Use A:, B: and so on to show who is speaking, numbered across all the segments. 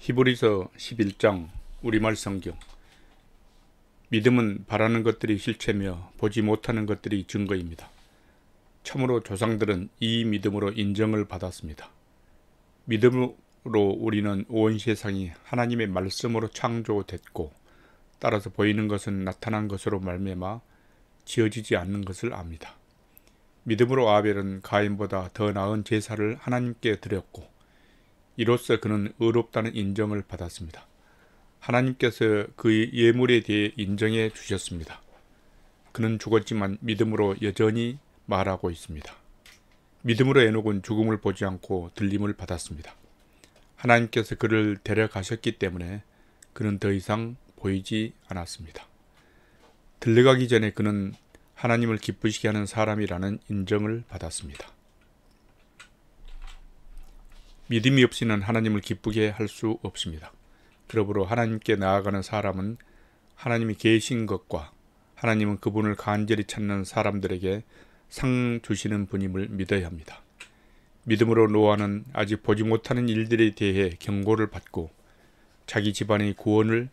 A: 히브리서 11장 우리말 성경. 믿음은 바라는 것들이 실체며 보지 못하는 것들이 증거입니다. 참으로 조상들은 이 믿음으로 인정을 받았습니다. 믿음으로 우리는 온 세상이 하나님의 말씀으로 창조됐고, 따라서 보이는 것은 나타난 것으로 말미암아 지어지지 않는 것을 압니다. 믿음으로 아벨은 가인보다 더 나은 제사를 하나님께 드렸고, 이로써 그는 의롭다는 인정을 받았습니다. 하나님께서 그의 예물에 대해 인정해 주셨습니다. 그는 죽었지만 믿음으로 여전히 말하고 있습니다. 믿음으로 에녹은 죽음을 보지 않고 들림을 받았습니다. 하나님께서 그를 데려가셨기 때문에 그는 더 이상 보이지 않았습니다. 들려가기 전에 그는 하나님을 기쁘시게 하는 사람이라는 인정을 받았습니다. 믿음이 없이는 하나님을 기쁘게 할 수 없습니다. 그러므로 하나님께 나아가는 사람은 하나님이 계신 것과 하나님은 그분을 간절히 찾는 사람들에게 상 주시는 분임을 믿어야 합니다. 믿음으로 노아는 아직 보지 못하는 일들에 대해 경고를 받고 자기 집안의 구원을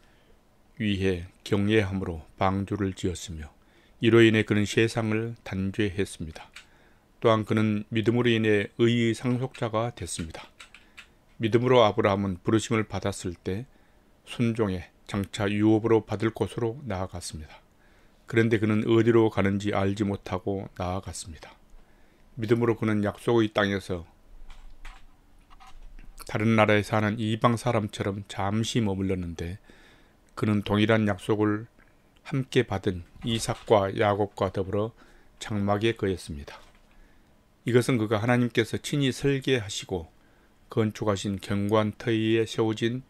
A: 위해 경외함으로 방주를 지었으며, 이로 인해 그는 세상을 단죄했습니다. 또한 그는 믿음으로 인해 의의 상속자가 됐습니다. 믿음으로 아브라함은 부르심을 받았을 때 순종에 장차 유업으로 받을 곳으로 나아갔습니다. 그런데 그는 어디로 가는지 알지 못하고 나아갔습니다. 믿음으로 그는 약속의 땅에서 다른 나라에 사는 이방 사람처럼 잠시 머물렀는데, 그는 동일한 약속을 함께 받은 이삭과 야곱과 더불어 장막에 거했습니다. 이것은 그가 하나님께서 친히 설계하시고 건축하신 견고한 터 위에 세워진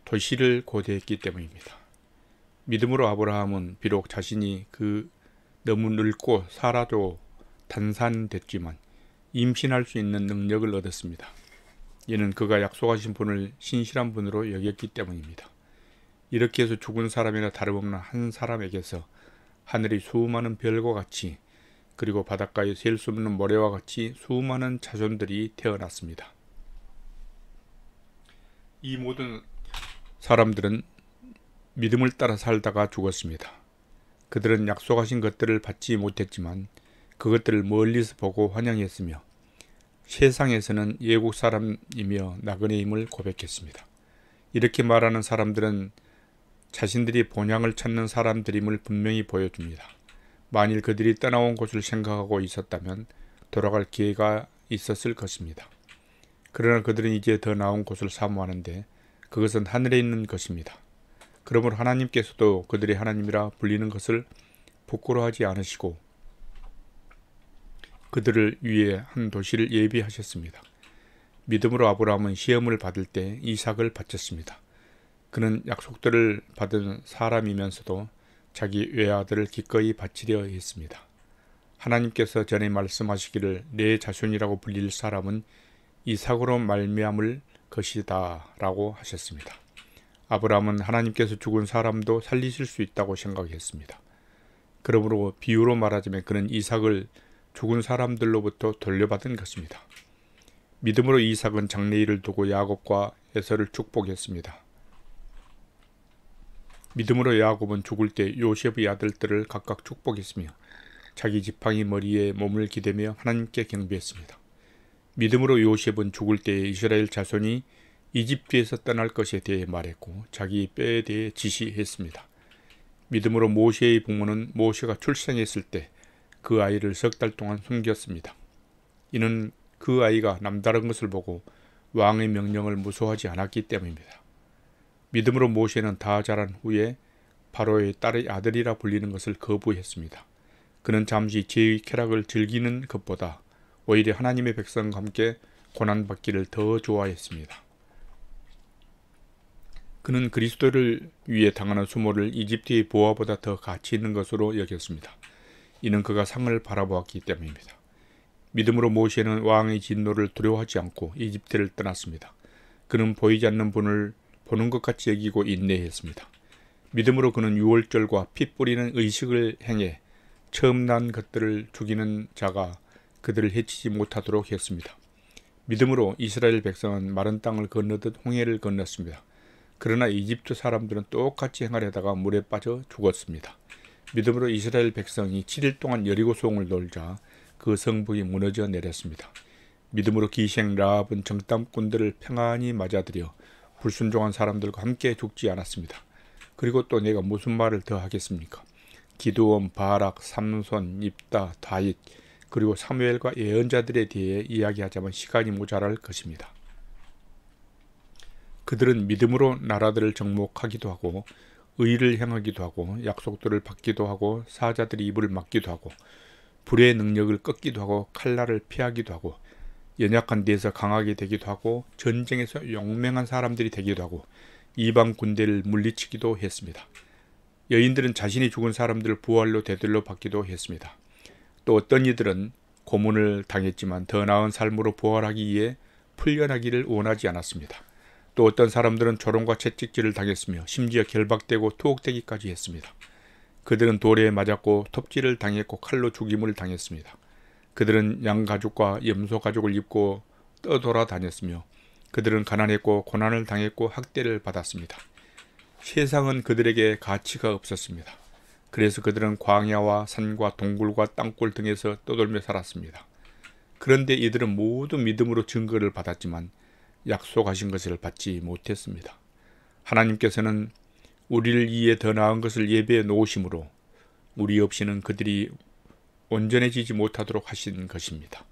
A: 도시를 고대했기 때문입니다. 믿음으로 아브라함은 비록 자신이 너무 늙고 살아도 단산됐지만 임신할 수 있는 능력을 얻었습니다. 이는 그가 약속하신 분을 신실한 분으로 여겼기 때문입니다. 이렇게 해서 죽은 사람이나 다름없는 한 사람에게서 하늘의 수많은 별과 같이, 그리고 바닷가에 셀 수 없는 모래와 같이 수많은 자손들이 태어났습니다. 이 모든 사람들은 믿음을 따라 살다가 죽었습니다. 그들은 약속하신 것들을 받지 못했지만 그것들을 멀리서 보고 환영했으며, 세상에서는 예국 사람이며 나그네임을 고백했습니다. 이렇게 말하는 사람들은 자신들이 본향을 찾는 사람들임을 분명히 보여줍니다. 만일 그들이 떠나온 곳을 생각하고 있었다면 돌아갈 기회가 있었을 것입니다. 그러나 그들은 이제 더 나은 곳을 사모하는데 그것은 하늘에 있는 것입니다. 그러므로 하나님께서도 그들이 하나님이라 불리는 것을 부끄러워하지 않으시고 그들을 위해 한 도시를 예비하셨습니다. 믿음으로 아브라함은 시험을 받을 때 이삭을 바쳤습니다. 그는 약속들을 받은 사람이면서도 자기 외아들을 기꺼이 바치려 했습니다. 하나님께서 전에 말씀하시기를 내 자손이라고 불릴 사람은 이삭으로 말미암을 것이다 라고 하셨습니다. 아브라함은 하나님께서 죽은 사람도 살리실 수 있다고 생각했습니다. 그러므로 비유로 말하자면 그는 이삭을 죽은 사람들로부터 돌려받은 것입니다. 믿음으로 이삭은 장래일을 두고 야곱과 에서를 축복했습니다. 믿음으로 야곱은 죽을 때 요셉의 아들들을 각각 축복했으며 자기 지팡이 머리에 몸을 기대며 하나님께 경배했습니다. 믿음으로 요셉은 죽을 때 이스라엘 자손이 이집트에서 떠날 것에 대해 말했고 자기 뼈에 대해 지시했습니다. 믿음으로 모세의 부모는 모세가 출생했을 때 그 아이를 석 달 동안 숨겼습니다. 이는 그 아이가 남다른 것을 보고 왕의 명령을 무서워하지 않았기 때문입니다. 믿음으로 모세는 다 자란 후에 바로의 딸의 아들이라 불리는 것을 거부했습니다. 그는 잠시 죄의 쾌락을 즐기는 것보다 오히려 하나님의 백성과 함께 고난받기를 더 좋아했습니다. 그는 그리스도를 위해 당하는 수모를 이집트의 보화보다 더 가치 있는 것으로 여겼습니다. 이는 그가 상을 바라보았기 때문입니다. 믿음으로 모세는 왕의 진노를 두려워하지 않고 이집트를 떠났습니다. 그는 보이지 않는 분을 보는 것 같이 여기고 인내했습니다. 믿음으로 그는 유월절과 피 뿌리는 의식을 행해 처음 난 것들을 죽이는 자가 그들을 해치지 못하도록 했습니다. 믿음으로 이스라엘 백성은 마른 땅을 건너듯 홍해를 건넜습니다. 그러나 이집트 사람들은 똑같이 행하려다가 물에 빠져 죽었습니다. 믿음으로 이스라엘 백성이 7일 동안 여리고 성을 돌자 그 성벽이 무너져 내렸습니다. 믿음으로 기생 라합은 정탐꾼들을 평안히 맞아들여 불순종한 사람들과 함께 죽지 않았습니다. 그리고 또 내가 무슨 말을 더 하겠습니까? 기드온, 바락, 삼손, 입다, 다윗, 그리고 사무엘과 예언자들에 대해 이야기하자면 시간이 모자랄 것입니다. 그들은 믿음으로 나라들을 정복하기도 하고 의를 행하기도 하고 약속들을 받기도 하고 사자들이 입을 막기도 하고 불의 능력을 꺾기도 하고 칼날을 피하기도 하고 연약한 데서 강하게 되기도 하고 전쟁에서 용맹한 사람들이 되기도 하고 이방 군대를 물리치기도 했습니다. 여인들은 자신이 죽은 사람들을 부활로 되돌려 받기도 했습니다. 또 어떤 이들은 고문을 당했지만 더 나은 삶으로 부활하기 위해 풀려나기를 원하지 않았습니다. 또 어떤 사람들은 조롱과 채찍질을 당했으며 심지어 결박되고 투옥되기까지 했습니다. 그들은 돌에 맞았고 톱질을 당했고 칼로 죽임을 당했습니다. 그들은 양 가죽과 염소 가죽을 입고 떠돌아다녔으며 그들은 가난했고 고난을 당했고 학대를 받았습니다. 세상은 그들에게 가치가 없었습니다. 그래서 그들은 광야와 산과 동굴과 땅굴 등에서 떠돌며 살았습니다. 그런데 이들은 모두 믿음으로 증거를 받았지만 약속하신 것을 받지 못했습니다. 하나님께서는 우리를 위해 더 나은 것을 예배해 놓으심으로 우리 없이는 그들이 온전해지지 못하도록 하신 것입니다.